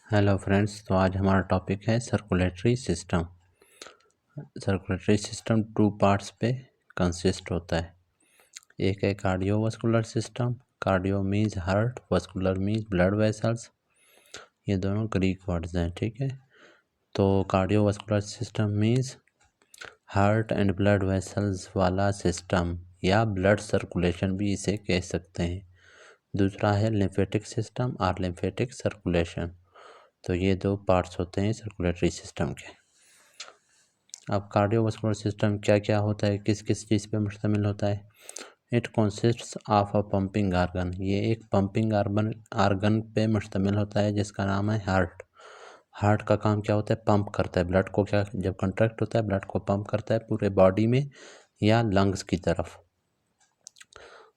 Hello friends, तो आज हमारा टॉपिक है circulatory system. Circulatory system two parts पे कंसिस्ट होता है। एक है cardiovascular system. Cardio means heart, vascular means blood vessels. ये दोनों ग्रीक वर्ड्स हैं, ठीक है। तो cardiovascular system means heart and blood vessels वाला सिस्टम, या ब्लड सर्कुलेशन भी इसे कह सकते हैं। दूसरा है लिम्फेटिक सिस्टम और लिम्फेटिक सर्कुलेशन। तो ये दो पार्ट्स होते हैं सर्कुलेटरी सिस्टम के। अब कार्डियोवास्कुलर सिस्टम क्या क्या होता है, किस किस चीज़ पे मुश्तमिल होता है। It consists of a pumping organ. ये एक पंपिंग आर्गन पे मुश्तमिल होता है जिसका नाम है हार्ट। हार्ट का काम क्या होता है, पंप करता है ब्लड को। क्या जब कंट्रैक्ट होता है ब्लड को पंप करता है पूरे बॉडी में या लंग्स की तरफ।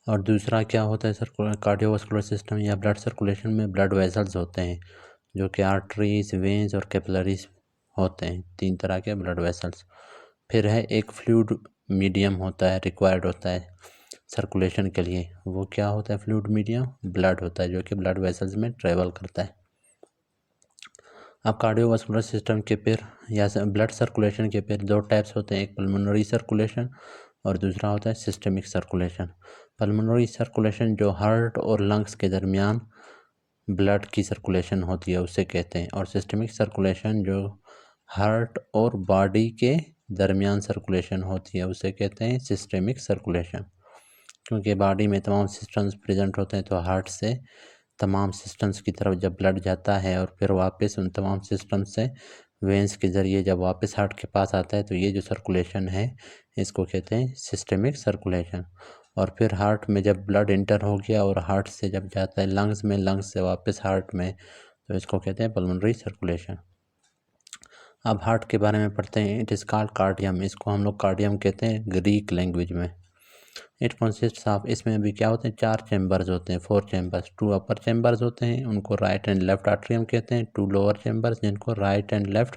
और दूसरा क्या होता है कार्डियोवास्कुलर सिस्टम या ब्लड सर्कुलेशन में, ब्लड वेसल्स होते हैं जो कि आर्टरीज, वेन्स और कैपिलरीज होते हैं। 3 तरह के ब्लड वेसल्स। फिर है एक फ्लूइड मीडियम होता है, रिक्वायर्ड होता है सर्कुलेशन के लिए। वो क्या होता है फ्लूइड मीडियम, ब्लड होता है जो कि ब्लड वेसल्स में ट्रेवल करता है। अब कार्डियोवास्कुलर सिस्टम के फिर या ब्लड सर्कुलेशन के फिर 2 टाइप्स होते हैं, एक पल्मोनरी सर्कुलेशन और दूसरा होता है सिस्टमिक सर्कुलेशन। पल्मोनरी सर्कुलेशन जो हार्ट और लंग्स के दरमियान ब्लड की सर्कुलेशन होती है उसे कहते हैं, और सिस्टमिक सर्कुलेशन जो हार्ट और बॉडी के दरमियान सर्कुलेशन होती है उसे कहते हैं सिस्टमिक सर्कुलेशन। क्योंकि बॉडी में तमाम सिस्टम्स प्रेजेंट होते हैं, तो हार्ट से तमाम सिस्टम्स की तरफ जब ब्लड जाता है और फिर वापस उन तमाम सिस्टम्स से वेंस के ज़रिए जब वापस हार्ट के पास आता है, तो ये जो सर्कुलेशन है इसको कहते हैं सिस्टमिक सर्कुलेशन। और फिर हार्ट में जब ब्लड इंटर हो गया और हार्ट से जब जाता है लंग्स में, लंग्स से वापस हार्ट में, तो इसको कहते हैं पल्मोनरी सर्कुलेशन। अब हार्ट के बारे में पढ़ते हैं। It is called cardium. इसको हम लोग कार्डियम कहते हैं ग्रीक लैंग्वेज में। इट कंसिस्ट्स ऑफ, इसमें भी क्या होते हैं 4 चैम्बर्स होते हैं, 4 चैम्बर्स। 2 अपर चैम्बर्स होते हैं, उनको राइट एंड लेफ्ट आर्ट्रियम कहते हैं। 2 लोअर चैम्बर्स जिनको राइट एंड लेफ्ट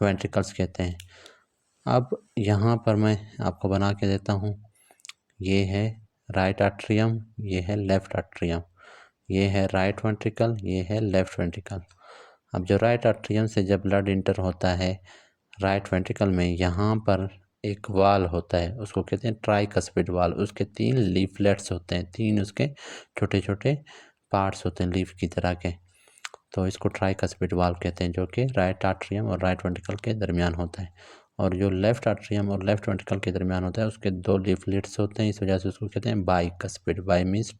वेंट्रिकल्स कहते हैं। अब यहाँ पर मैं आपको बना के देता हूँ। ये है राइट आर्ट्रियम, ये है लेफ्ट आर्ट्रियम, ये है राइट वेंट्रिकल, ये है लेफ्ट वेंट्रिकल। अब जो राइट आर्ट्रियम से जब ब्लड इंटर होता है राइट वेंट्रिकल में, यहाँ पर एक वाल होता है, उसको कहते हैं ट्राइकस्पिड वाल। उसके 3 लीफलेट्स होते हैं, 3 उसके छोटे छोटे पार्ट्स होते हैं लीफ की तरह के, तो इसको ट्राइकस्पिड वाल कहते हैं, जो कि राइट आर्ट्रियम और राइट वेंट्रिकल के दरमियान होता है। और जो लेफ्ट आर्ट्रियम और लेफ्ट वेंट्रिकल के दरमियान होता है उसके 2 लीफलेट्स होते हैं, इस वजह से उसको कहते हैं बाइकस्पिड। बाई मीन्स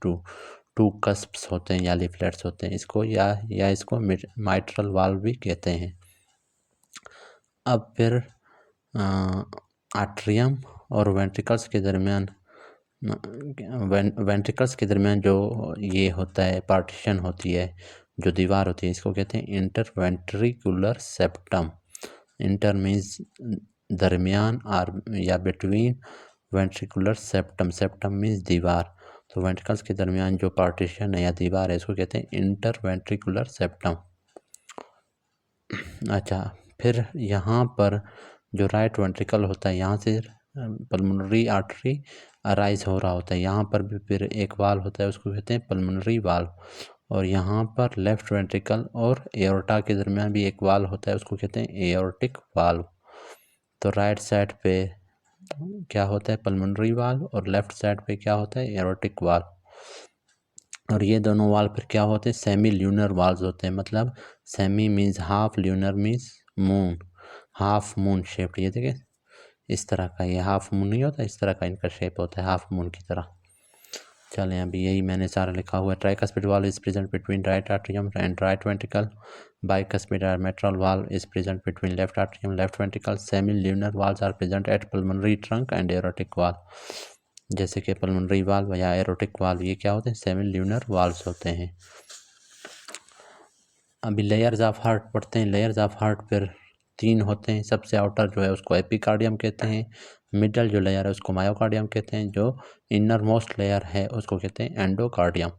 2 कस्प्स होते हैं या लीफलेट्स होते हैं, इसको या इसको माइट्रल वाल्व भी कहते हैं। अब फिर आर्ट्रियम और वेंट्रिकल्स के दरमियान, वेंट्रिकल्स के दरमियान जो ये होता है पार्टीशन होती है, जो दीवार होती है, इसको कहते हैं इंटरवेंट्रिकुलर सेप्टम। इंटर मीन्स दरमियान और या between, ventricular septum, septum means दीवार। तो वेंट्रिकल्स के दरमियान जो पार्टीशन है या दीवार है इसको कहते हैं इंटरवेंट्रिकुलर सेप्टम। अच्छा, फिर यहाँ पर जो राइट वेंट्रिकल होता है, यहाँ से पल्मोनरी आर्टरी अराइज हो रहा होता है, यहाँ पर भी फिर एक वाल होता है उसको कहते हैं पल्मोनरी वाल्व। और यहाँ पर लेफ्ट वेंट्रिकल और एओर्टा के दरमियान भी एक वाल होता है, उसको कहते हैं एओर्टिक वाल्व। तो राइट साइड पे क्या होता है पल्मोनरी वाल्व और लेफ्ट साइड पे क्या होता है एओर्टिक वाल्व। और ये दोनों वाल्व फिर क्या होते हैं सेमी ल्यूनर वाल्व्स होते हैं। मतलब semi means half, lunar means moon, half moon shaped. ये देखें इस तरह का, ये हाफ मून नहीं होता, इस तरह का इनका शेप होता है हाफ मून की तरह। चलें, अभी यही मैंने सारा लिखा हुआ है। Tricuspid valve is present between right atrium and right ventricle. Bicuspid और mitral valve is present between left atrium, left ventricle. Semilunar valves are present at pulmonary trunk and aortic valve. जैसे कि pulmonary valve या aortic valve, ये क्या होते हैं semi lunar valves होते हैं। अभी लेयर्स ऑफ हार्ट पढ़ते हैं। लेयर्स ऑफ हार्ट फिर 3 होते हैं। सबसे आउटर जो है उसको एपिकार्डियम कहते हैं, मिडल जो लेयर है उसको मायोकार्डियम कहते हैं, जो इनर मोस्ट लेयर है उसको कहते हैं एंडोकार्डियम।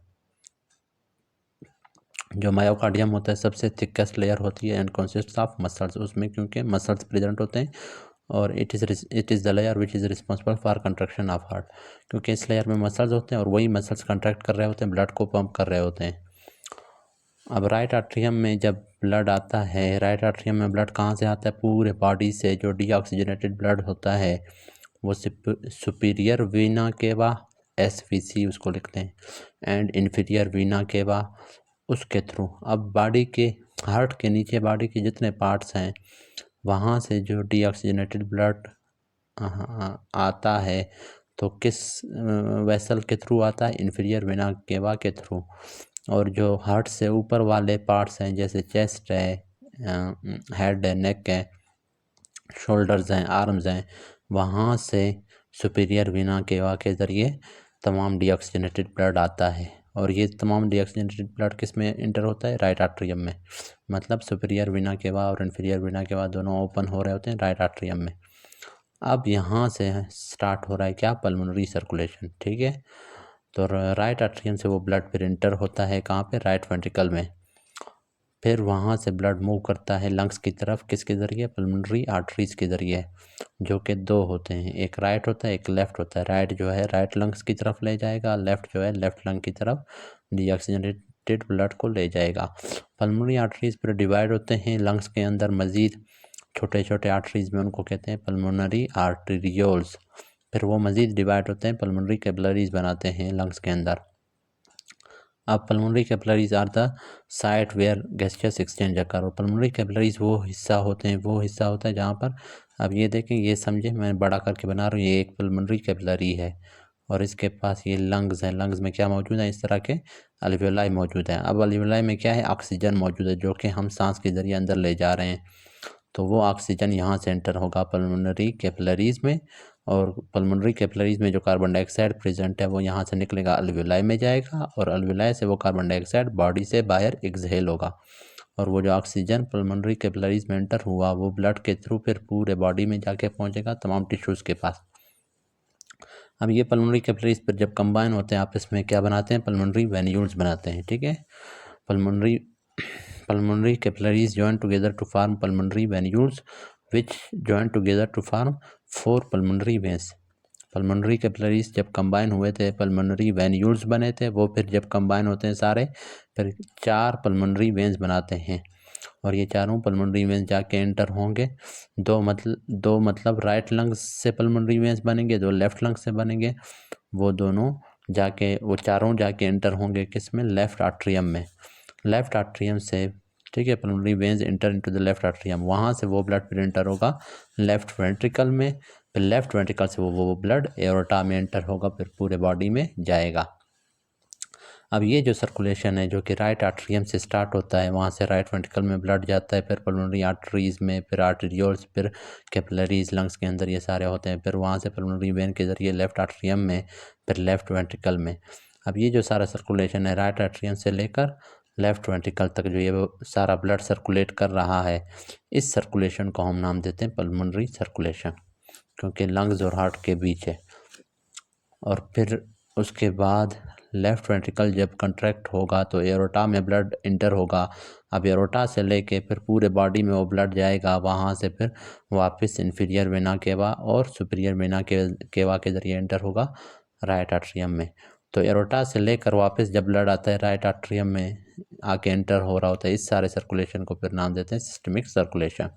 जो मायोकार्डियम होता है सबसे थिकेस्ट लेयर होती है एंड कंसिस्ट्स ऑफ मसल्स। उसमें क्योंकि मसल्स प्रेजेंट होते हैं, और it is the layer which is responsible for construction of heart. क्योंकि इस लेयर में मसल्स होते हैं और वही मसल्स कंट्रैक्ट कर रहे होते हैं, ब्लड को पंप कर रहे होते हैं। अब राइट आर्टरियम में जब ब्लड आता है, राइट आर्टरियम में ब्लड कहाँ से आता है? पूरे बॉडी से। जो डीऑक्सीजनेटेड ब्लड होता है वो सुपीरियर वीना केवा, SVC उसको लिखते हैं, एंड इन्फीरियर वीना केवा, उसके थ्रू। अब बॉडी के हार्ट के नीचे बॉडी के जितने पार्ट्स हैं वहाँ से जो डीऑक्सीजनेटेड ब्लड आता है तो किस वेसल के थ्रू आता है? इन्फीरियर वीना केवा के थ्रू। और जो हार्ट से ऊपर वाले पार्ट्स हैं जैसे चेस्ट है, हेड है, नेक है, शोल्डर्स हैं, आर्म्स हैं, वहाँ से सुपीरियर वीना केवा के ज़रिए तमाम डीऑक्सीजनेटेड ब्लड आता है। और ये तमाम डीऑक्सीजनेटेड ब्लड किस में इंटर होता है? राइट आर्टरियम में। मतलब सुपीरियर वीना केवा और इन्फीरियर वीना केवा दोनों ओपन हो रहे होते हैं राइट आर्टरियम में। अब यहाँ से स्टार्ट हो रहा है क्या? Pulmonary circulation. ठीक है, तो राइट आर्टरियम से वो ब्लड फिर इंटर होता है कहाँ पे? राइट वेंट्रिकल में। फिर वहाँ से ब्लड मूव करता है लंग्स की तरफ, किसके ज़रिए? पल्मोनरी आर्टरीज के ज़रिए, जो कि दो होते हैं, एक राइट होता है एक लेफ़्ट होता है। राइट जो है राइट लंग्स की तरफ ले जाएगा, लेफ़्ट जो है लेफ़्ट लंग की तरफ डीऑक्सीजनेटेड ब्लड को ले जाएगा। पल्मोनरी आर्टरीज फिर डिवाइड होते हैं लंग्स के अंदर मज़ीद छोटे छोटे आर्टरीज में, उनको कहते हैं पल्मोनरी आर्टेरियोल्स। फिर वो मज़ीद डिवाइड होते हैं, पल्मोनरी कैपिलरीज बनाते हैं लंग्स के अंदर। अब pulmonary capillaries are the site where gaseous exchange occur. और पल्मोनरी कैपिलरीज वो हिस्सा होते हैं, वो हिस्सा होता है जहाँ पर, अब ये देखें, ये समझे, मैं बड़ा करके बना रहा हूँ, ये एक पल्मोनरी कैपिलरी है और इसके पास ये लंग्स हैं। लंग्स में क्या मौजूद है? इस तरह के अल्वियोलाई मौजूद हैं। अब अल्वियोलाई में क्या है? ऑक्सीजन मौजूद है जो कि हम सांस के ज़रिए अंदर ले जा रहे हैं। तो वो ऑक्सीजन यहाँ से एंटर होगा पल्मोनरी कैपिलरीज में, और पल्मोनरी कैपिलरीज में जो कार्बन डाइऑक्साइड प्रेजेंट है वो यहाँ से निकलेगा, अल्वियोलाई में जाएगा, और अल्वियोलाई से वो कार्बन डाइऑक्साइड बॉडी से बाहर एक्सहेल होगा। और वो जो ऑक्सीजन पल्मोनरी कैपिलरीज में एंटर हुआ वो ब्लड के थ्रू फिर पूरे बॉडी में जाके पहुँचेगा तमाम टिश्यूज़ के पास। अब ये पल्मोनरी कैपिलरीज पर जब कंबाइन होते हैं आपस में क्या बनाते हैं? पल्मोनरी वेन्यूल्स बनाते हैं। ठीक है, pulmonary capillaries join together to form pulmonary venules which join together to form 4 pulmonary veins। Pulmonary capillaries जब कंबाइन हुए थे पल्मोनरी वेन्यूल्स बने थे, वो फिर जब कंबाइन होते हैं सारे फिर 4 पल्मोनरी वेन्स बनाते हैं। और ये चारों पल्मोनरी वेन्स जाके एंटर होंगे, दो मतलब राइट लंग्स से पल्मोनरी वेन्स बनेंगे, दो लेफ्ट लंग्स से बनेंगे। वो दोनों जाके वो चारों जाके एंटर होंगे किस में? लेफ़्ट आर्टरियम में। लेफ़्ट आर्टरियम से, ठीक है, pulmonary veins inter into the left atrium, वहाँ से वो ब्लड फिर इंटर होगा लेफ़्ट वेंट्रिकल में, फिर लेफ़्ट वेंट्रिकल से वो ब्लड एओर्टा में इंटर होगा, फिर पूरे बॉडी में जाएगा। अब ये जो सर्कुलेशन है जो कि राइट आर्टरियम से स्टार्ट होता है, वहाँ से राइट वेंट्रिकल में ब्लड जाता है, फिर पल्मोनरी आर्टरीज़ में, फिर आर्टेरियोल्स, फिर कैपिलरीज लंग्स के अंदर, ये सारे होते हैं। फिर वहाँ से पल्मोनरी वेन के ज़रिए लेफ़्ट आर्टरियम में, फिर लेफ़्ट वेंट्रिकल में। अब ये जो सारा सर्कुलेशन है राइट आर्टरियम से लेकर लेफ़्ट वेंट्रिकल तक जो ये सारा ब्लड सर्कुलेट कर रहा है, इस सर्कुलेशन को हम नाम देते हैं पल्मोनरी सर्कुलेशन, क्योंकि लंग्स और हार्ट के बीच है। और फिर उसके बाद लेफ़्ट वेंट्रिकल जब कंट्रैक्ट होगा तो एरोटा में ब्लड इंटर होगा। अब एरोटा से लेके फिर पूरे बॉडी में वो ब्लड जाएगा, वहाँ से फिर वापस इन्फीरियर वेना केवा और सुपीरियर वेना केवा के ज़रिए इंटर होगा राइट आर्टरियम में। तो एरोटा से लेकर वापस जब ब्लड आता है राइट आर्टरियम में आके इंटर हो रहा होता है, इस सारे सर्कुलेशन को फिर नाम देते हैं सिस्टमिक सर्कुलेशन।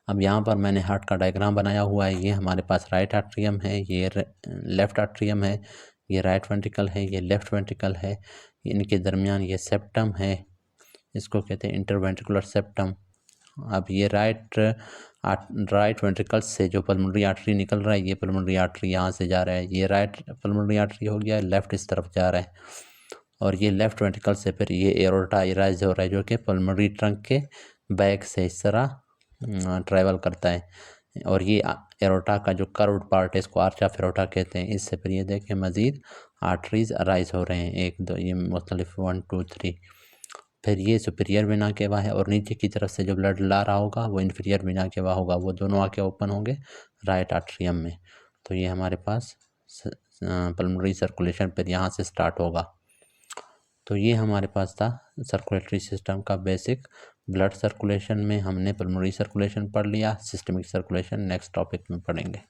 अब यहाँ पर मैंने हार्ट का डायग्राम बनाया हुआ है। ये हमारे पास राइट आर्टरियम है, ये लेफ़्ट आर्टरियम है, ये राइट वेंट्रिकल है, ये लेफ़्ट वेंट्रिकल है, इनके दरमियान ये सेप्टम है, इसको कहते हैं इंटरवेंट्रिकुलर सेप्टम। अब ये राइट वेंट्रिकल से जो पल्मोनरी आर्टरी निकल रहा है, ये पल्मोनरी आर्टरी यहाँ से जा रहा है, ये राइट पल्मोनरी आर्टरी हो गया, लेफ़्ट इस तरफ जा रहा है। और ये लेफ़्ट वेंट्रिकल से फिर ये एरोटा राइज हो रहा है जो कि पल्मोनरी ट्रंक के बैक से इस तरह ट्रैवल करता है। और ये एरोटा का जो कर्व्ड पार्ट है इसको आर्च ऑफ एरोटा कहते हैं। इससे फिर ये देखें मज़ीद आर्टरीज अराइज हो रहे हैं, 1 2 ये मुख्तलिफ 1 2 3। फिर ये सुपीरियर वेना केवा है, और नीचे की तरफ से जो ब्लड ला रहा होगा वो इन्फीरियर वेना केवा होगा, वो दोनों आके ओपन होंगे राइट आर्टरियम में। तो ये हमारे पास पल्मोनरी सर्कुलेशन फिर यहाँ से स्टार्ट होगा। तो ये हमारे पास था सर्कुलेटरी सिस्टम का बेसिक। ब्लड सर्कुलेशन में हमने पल्मोनरी सर्कुलेशन पढ़ लिया, सिस्टमिक सर्कुलेशन नेक्स्ट टॉपिक में पढ़ेंगे।